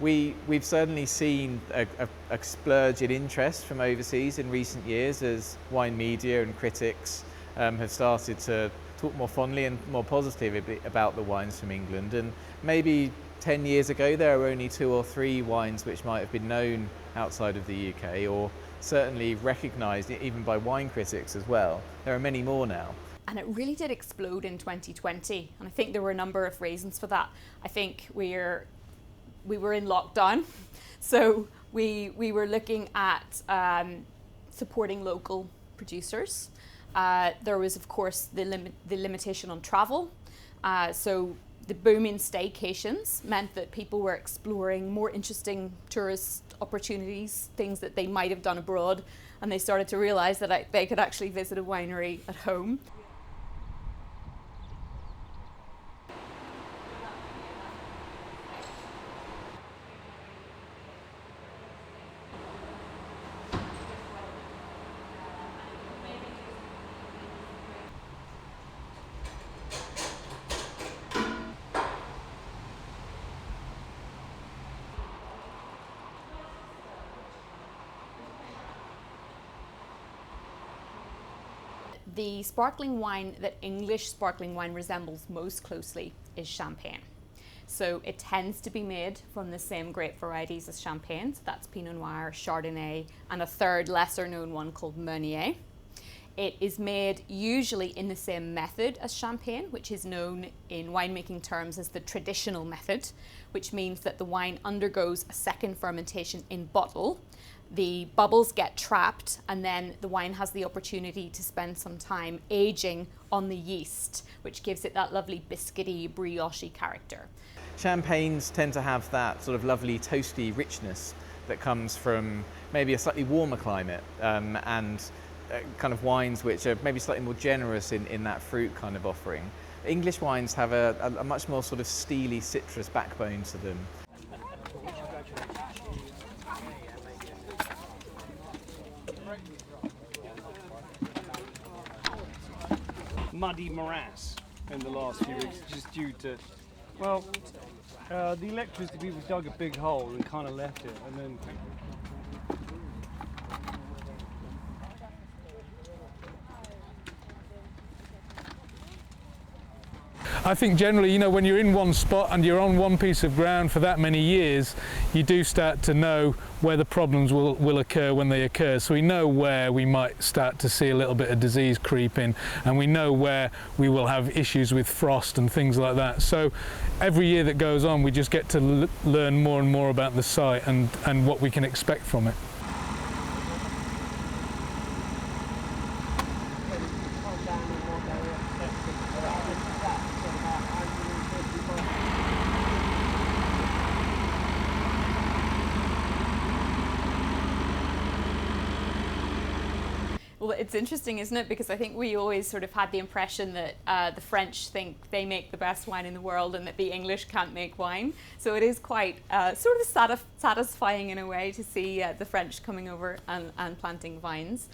We've certainly seen a splurge in interest from overseas in recent years as wine media and critics have started to talk more fondly and more positively about the wines from England. And maybe 10 years ago there were only 2 or 3 wines which might have been known outside of the UK, or certainly recognised even by wine critics as well. There are many more now. And it really did explode in 2020, and I think there were a number of reasons for that. I think we were in lockdown, so we were looking at supporting local producers. There was, of course, the limitation on travel. So the boom in staycations meant that people were exploring more interesting tourist opportunities, things that they might have done abroad, and they started to realise that they could actually visit a winery at home. The sparkling wine that English sparkling wine resembles most closely is champagne. So it tends to be made from the same grape varieties as champagne. So that's Pinot Noir, Chardonnay, and a third lesser known one called Meunier. It is made usually in the same method as champagne, which is known in winemaking terms as the traditional method, which means that the wine undergoes a second fermentation in bottle. The bubbles get trapped, and then the wine has the opportunity to spend some time aging on the yeast, which gives it that lovely biscuity, brioche-y character. Champagnes tend to have that sort of lovely toasty richness that comes from maybe a slightly warmer climate, and kind of wines which are maybe slightly more generous in that fruit kind of offering. English wines have a much more sort of steely citrus backbone to them. Muddy morass in the last few weeks, just due to, well, the electricity people dug a big hole and kind of left it, and then I think generally, you know, when you're in one spot and you're on one piece of ground for that many years, you do start to know where the problems will occur when they occur. So we know where we might start to see a little bit of disease creep in, and we know where we will have issues with frost and things like that. So every year that goes on, we just get to learn more and more about the site and what we can expect from it. Well, it's interesting, isn't it? Because I think we always sort of had the impression that the French think they make the best wine in the world and that the English can't make wine. So it is quite sort of satisfying in a way to see the French coming over and planting vines.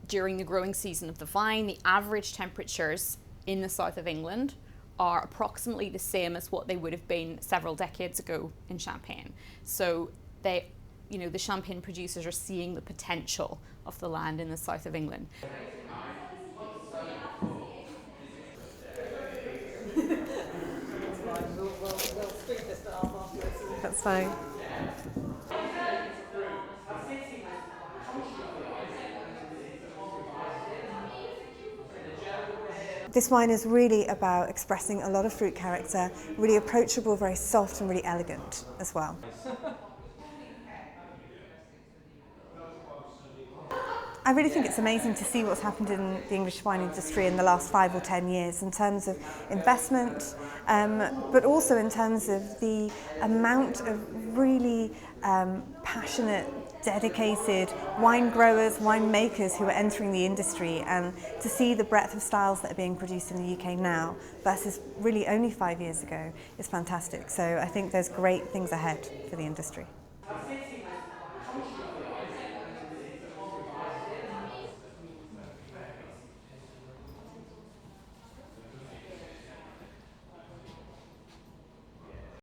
During the growing season of the vine, the average temperatures in the south of England are approximately the same as what they would have been several decades ago in Champagne. So the Champagne producers are seeing the potential of the land in the south of England. That's fine. This wine is really about expressing a lot of fruit character, really approachable, very soft and really elegant as well. I really think it's amazing to see what's happened in the English wine industry in the last 5 or 10 years in terms of investment, but also in terms of the amount of really passionate, dedicated wine growers, wine makers who are entering the industry, and to see the breadth of styles that are being produced in the UK now versus really only 5 years ago is fantastic. So I think there's great things ahead for the industry.